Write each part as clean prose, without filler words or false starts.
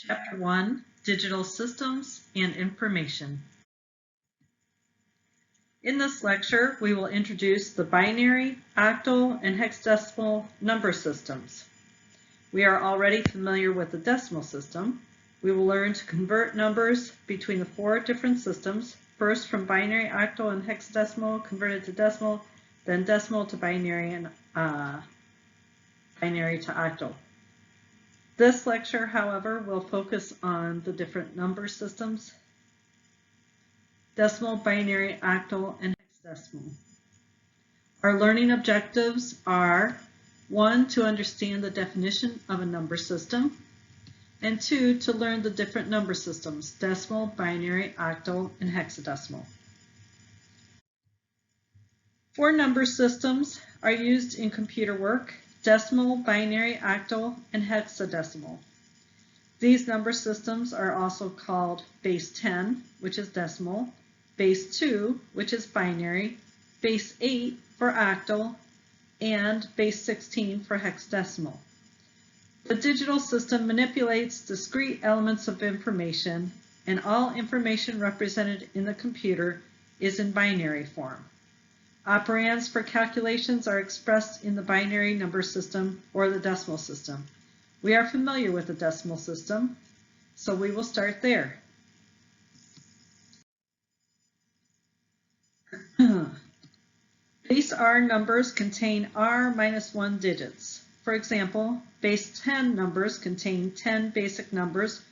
Chapter 1, Digital Systems and Information. In this lecture, we will introduce the binary, octal, and hexadecimal number systems. We are already familiar with the decimal system. We will learn to convert numbers between the four different systems, first from binary, octal, and hexadecimal, converted to decimal, then decimal to binary, and binary to octal. This lecture, however, will focus on the different number systems: decimal, binary, octal, and hexadecimal. Our learning objectives are 1, to understand the definition of a number system, and 2, to learn the different number systems: decimal, binary, octal, and hexadecimal. 4 number systems are used in computer work: decimal, binary, octal, and hexadecimal. These number systems are also called base 10, which is decimal, base 2, which is binary, base 8 for octal, and base 16 for hexadecimal. The digital system manipulates discrete elements of information, and all information represented in the computer is in binary form. Operands for calculations are expressed in the binary number system or the decimal system. We are familiar with the decimal system, so we will start there. Base R numbers contain R-1 digits. For example, base 10 numbers contain 10 basic numbers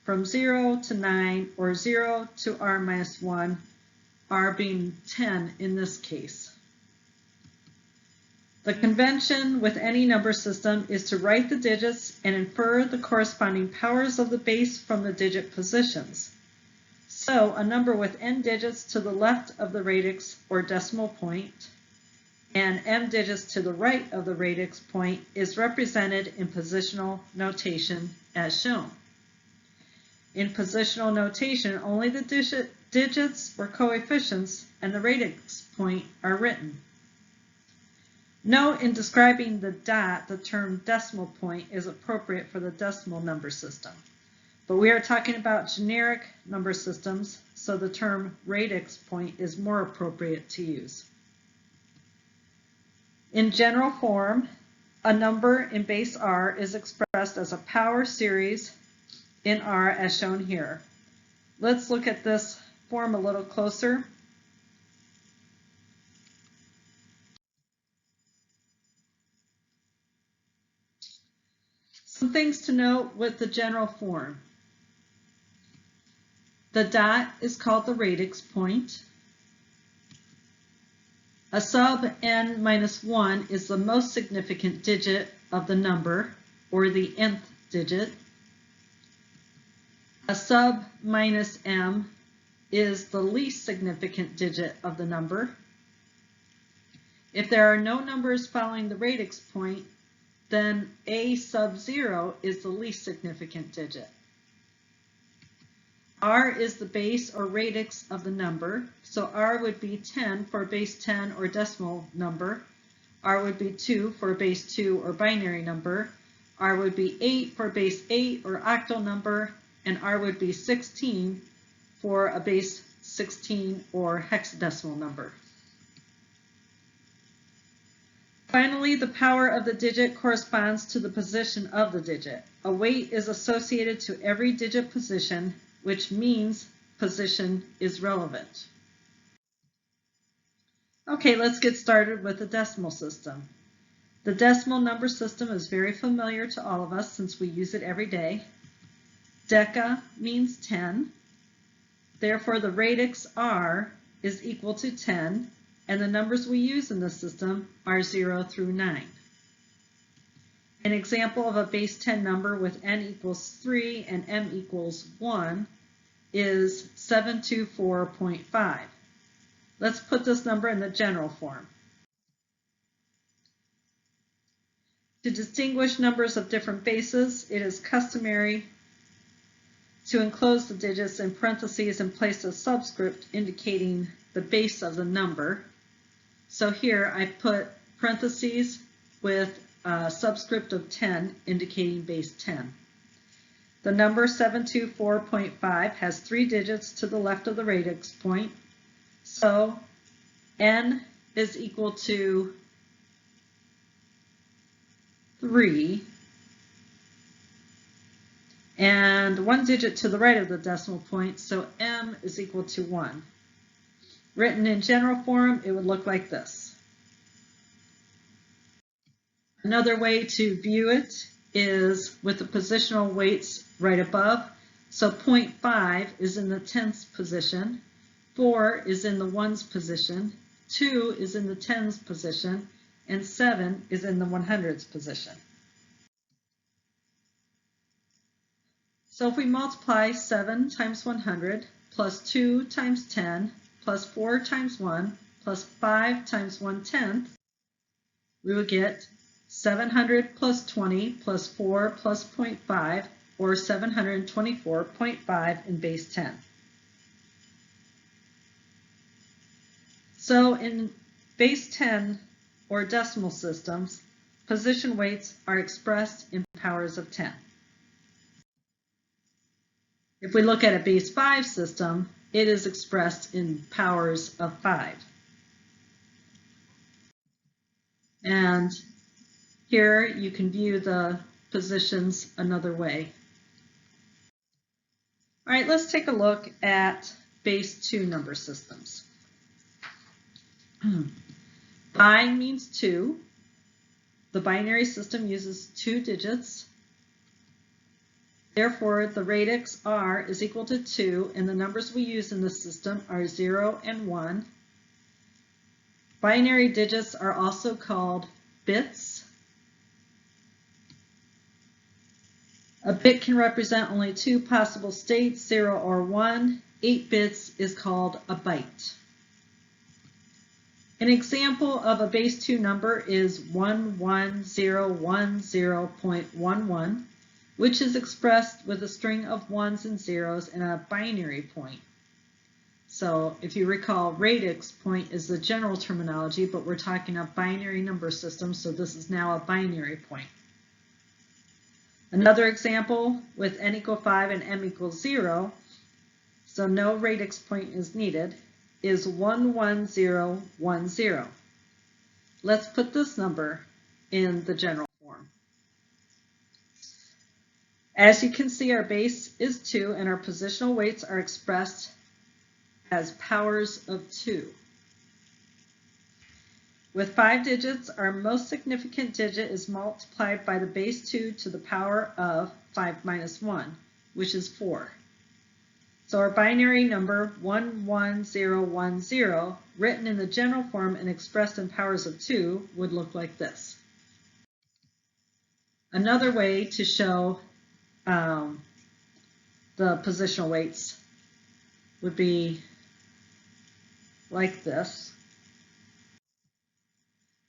from 0 to 9 or 0 to R-1, R being 10 in this case. The convention with any number system is to write the digits and infer the corresponding powers of the base from the digit positions. So a number with n digits to the left of the radix or decimal point and m digits to the right of the radix point is represented in positional notation as shown. In positional notation, only the digits or coefficients and the radix point are written. Note, in describing the dot, the term decimal point is appropriate for the decimal number system. But we are talking about generic number systems, so the term radix point is more appropriate to use. In general form, a number in base R is expressed as a power series in R as shown here. Let's look at this form a little closer. Some things to note with the general form. The dot is called the radix point. A sub n-1 is the most significant digit of the number, or the nth digit. A sub -m is the least significant digit of the number. If there are no numbers following the radix point, then a sub 0 is the least significant digit. R is the base or radix of the number, so R would be 10 for base 10 or decimal number, R would be 2 for base 2 or binary number, R would be 8 for base 8 or octal number, and R would be 16 for a base 16 or hexadecimal number. Finally, the power of the digit corresponds to the position of the digit. A weight is associated to every digit position, which means position is relevant. Okay, let's get started with the decimal system. The decimal number system is very familiar to all of us since we use it every day. Deca means 10. Therefore, the radix R is equal to 10. And the numbers we use in this system are 0 through 9. An example of a base 10 number with n equals 3 and m equals 1 is 724.5. Let's put this number in the general form. To distinguish numbers of different bases, it is customary to enclose the digits in parentheses and place a subscript indicating the base of the number. So here I put parentheses with a subscript of 10 indicating base 10. The number 724.5 has 3 digits to the left of the radix point, so n is equal to 3, and 1 digit to the right of the decimal point, so m is equal to 1. Written in general form, it would look like this. Another way to view it is with the positional weights right above. So 0.5 is in the tenths position, 4 is in the ones position, 2 is in the tens position, and 7 is in the 100s position. So if we multiply 7 times 100 plus 2 times 10 plus 4 times 1 plus 5 times 1/10, we would get 700 plus 20 plus 4 plus 0.5, or 724.5 in base 10. So in base 10 or decimal systems, position weights are expressed in powers of 10. If we look at a base 5 system, it is expressed in powers of 5. And here you can view the positions another way. All right, let's take a look at base 2 number systems. Bi means 2. The binary system uses 2 digits. Therefore, the radix r is equal to 2, and the numbers we use in the system are 0 and 1. Binary digits are also called bits. A bit can represent only 2 possible states, 0 or 1. 8 bits is called a byte. An example of a base 2 number is 11010.11, which is expressed with a string of ones and zeros and a binary point. So if you recall, radix point is the general terminology, but we're talking a binary number system, so this is now a binary point. Another example with n equal 5 and m equals 0, so no radix point is needed, is 11010. Let's put this number in the general form. As you can see, our base is 2 and our positional weights are expressed as powers of 2. With 5 digits, our most significant digit is multiplied by the base 2 to the power of 5 minus 1, which is 4. So our binary number 11010, written in the general form and expressed in powers of 2, would look like this. Another way to show the positional weights would be like this.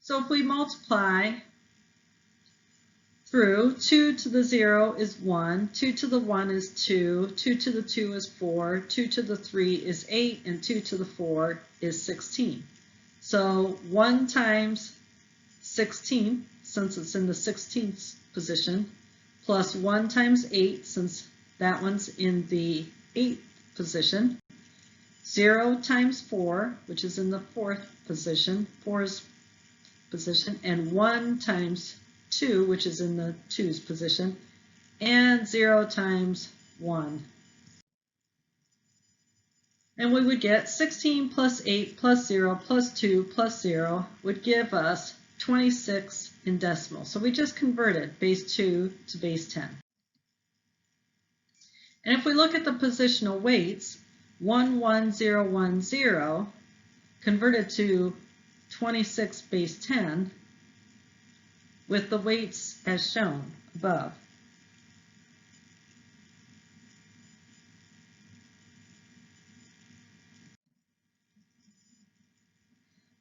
So if we multiply through, 2 to the 0 is 1, 2 to the 1 is 2, 2 to the 2 is 4, 2 to the 3 is 8, and 2 to the 4 is 16. So 1 times 16, since it's in the 16th position, plus 1 times 8, since that one's in the 8th position, 0 times 4, which is in the 4th position, 4's position, and 1 times 2, which is in the 2's position, and 0 times 1. And we would get 16 plus 8 plus 0 plus 2 plus 0 would give us 26 in decimal. So we just converted base 2 to base 10. And if we look at the positional weights, 11010 converted to 26 base 10 with the weights as shown above.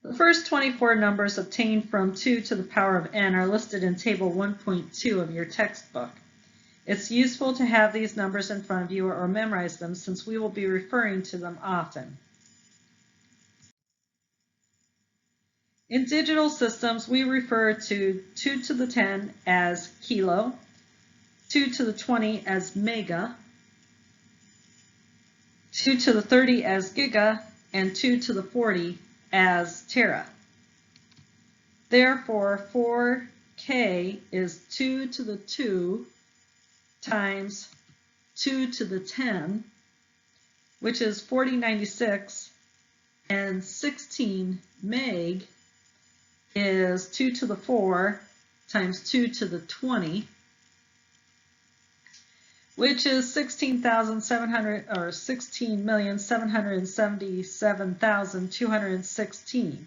The first 24 numbers obtained from 2 to the power of n are listed in table 1.2 of your textbook. It's useful to have these numbers in front of you or memorize them, since we will be referring to them often. In digital systems, we refer to 2 to the 10 as kilo, 2 to the 20 as mega, 2 to the 30 as giga, and 2 to the 40 as tera. Therefore, 4K is 2 to the 2 times 2 to the 10, which is 4096, and 16 meg is 2 to the 4 times 2 to the 20, which is 16,700 or 16,777,216.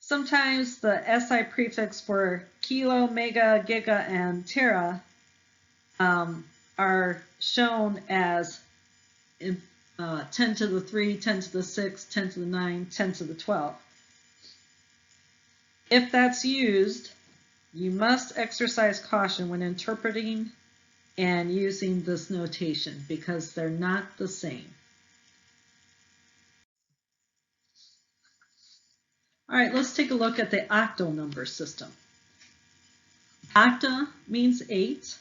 Sometimes the SI prefix for kilo, mega, giga, and tera are shown as 10 to the 3, 10 to the 6, 10 to the 9, 10 to the 12. If that's used, you must exercise caution when interpreting and using this notation because they're not the same. All right, let's take a look at the octal number system. Octa means 8.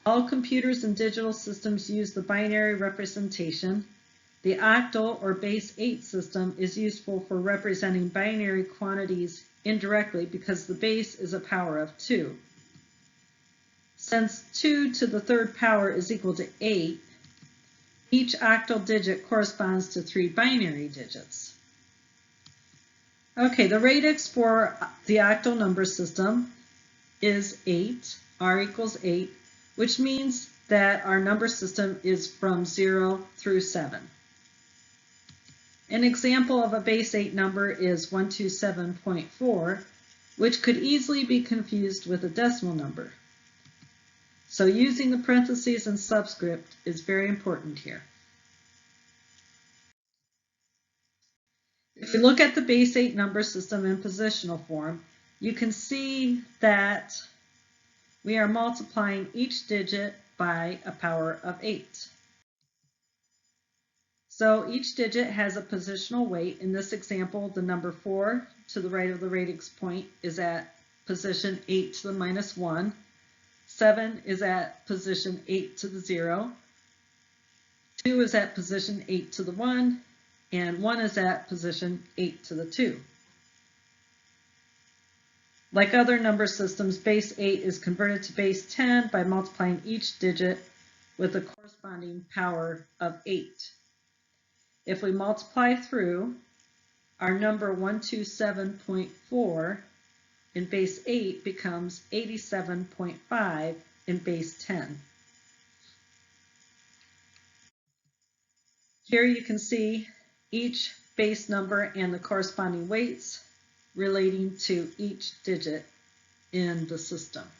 All computers and digital systems use the binary representation. The octal or base 8 system is useful for representing binary quantities indirectly because the base is a power of 2. Since 2 to the 3rd power is equal to 8, each octal digit corresponds to 3 binary digits. Okay, the radix for the octal number system is 8, r equals 8, which means that our number system is from 0 through 7. An example of a base 8 number is 127.4, which could easily be confused with a decimal number. So using the parentheses and subscript is very important here. If you look at the base 8 number system in positional form, you can see that we are multiplying each digit by a power of 8. So each digit has a positional weight. In this example, the number 4 to the right of the radix point is at position 8 to the minus 1. 7 is at position 8 to the 0. 2 is at position 8 to the 1. And 1 is at position 8 to the 2. Like other number systems, base 8 is converted to base 10 by multiplying each digit with a corresponding power of 8. If we multiply through, our number 127.4 in base 8 becomes 87.5 in base 10. Here you can see each base number and the corresponding weights relating to each digit in the system.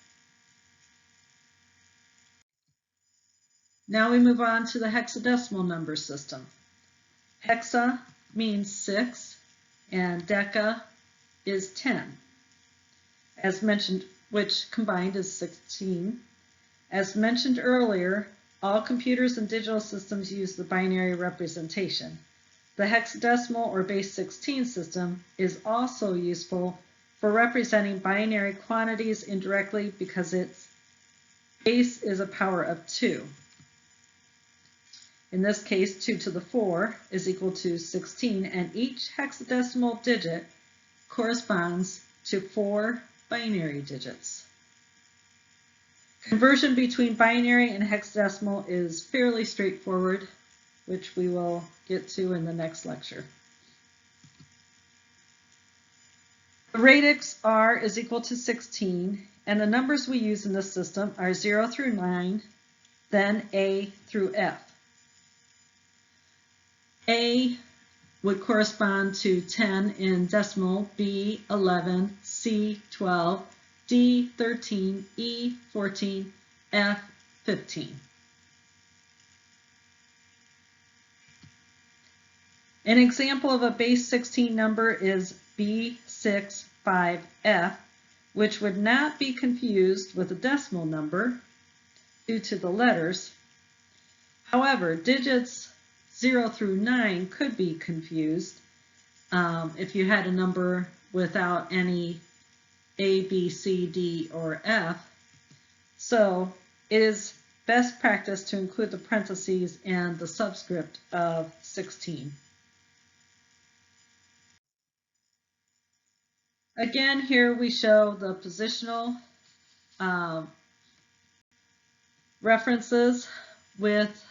Now we move on to the hexadecimal number system. Hexa means 6 and deca is 10. As mentioned, which combined is 16. As mentioned earlier, all computers and digital systems use the binary representation. The hexadecimal or base 16 system is also useful for representing binary quantities indirectly because its base is a power of 2. In this case, 2 to the 4 is equal to 16, and each hexadecimal digit corresponds to 4 binary digits. Conversion between binary and hexadecimal is fairly straightforward, which we will get to in the next lecture. The radix r is equal to 16, and the numbers we use in this system are 0 through 9, then A through F. A would correspond to 10 in decimal, B 11, C 12, D 13, E 14, F 15. An example of a base 16 number is B65F, which would not be confused with a decimal number due to the letters. However, digits 0 through 9 could be confused if you had a number without any A, B, C, D, or F. So it is best practice to include the parentheses and the subscript of 16. Again, here we show the positional references with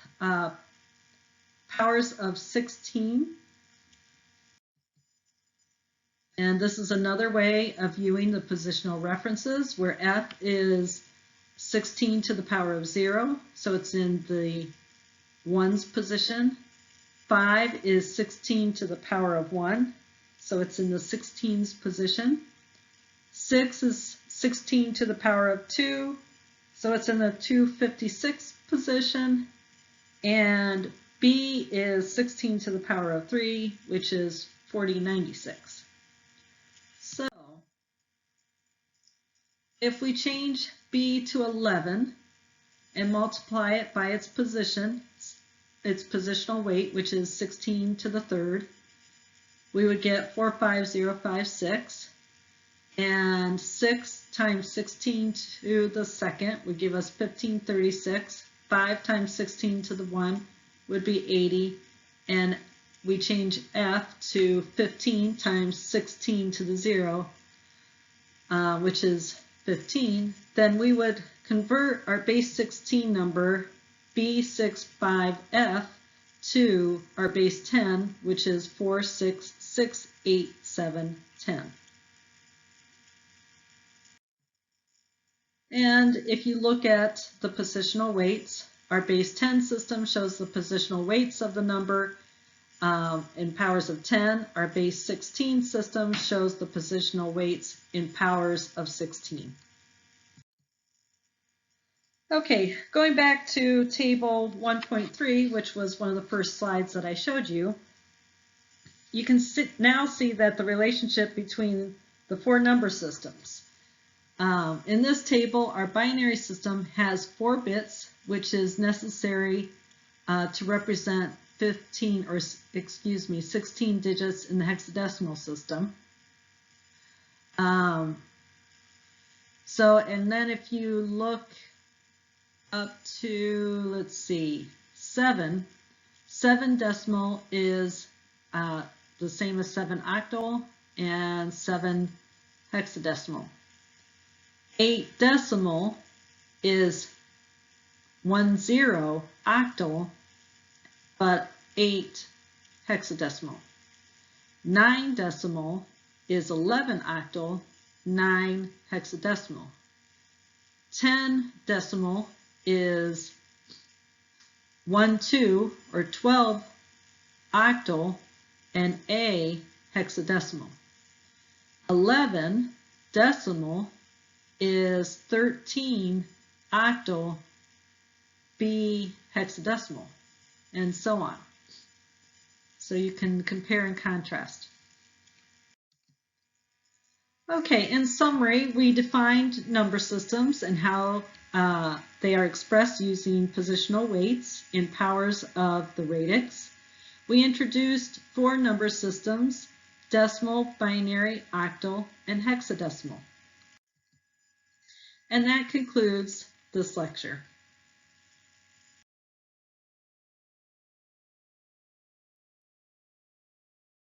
powers of 16. And this is another way of viewing the positional references, where F is 16 to the power of 0, so it's in the 1's position. 5 is 16 to the power of 1, so it's in the 16's position. 6 is 16 to the power of 2, so it's in the 256 position. And B is 16 to the power of 3, which is 4096. So if we change B to 11 and multiply it by its position, its positional weight, which is 16 to the 3rd, we would get 45056. And 6 times 16 to the 2nd would give us 1536. 5 times 16 to the 1 would be 80. And we change F to 15 times 16 to the 0, which is 15. Then we would convert our base 16 number, B65F, to our base 10, which is 466810. And if you look at the positional weights, our base 10 system shows the positional weights of the number in powers of 10. Our base 16 system shows the positional weights in powers of 16. Okay, going back to table 1.3, which was one of the first slides that I showed you, you can now see that the relationship between the 4 number systems. In this table, our binary system has 4 bits, which is necessary to represent 16 digits in the hexadecimal system. And then if you look up to, let's see, 7 decimal is the same as 7 octal and 7 hexadecimal. 8 decimal is 10 octal, but 8 hexadecimal. 9 decimal is 11 octal, 9 hexadecimal. 10 decimal is 12 or 12 octal and A hexadecimal. 11 decimal is 13 octal, B hexadecimal, and so on. So you can compare and contrast. Okay, in summary, we defined number systems and how they are expressed using positional weights in powers of the radix. We introduced 4 number systems: decimal, binary, octal, and hexadecimal. And that concludes this lecture.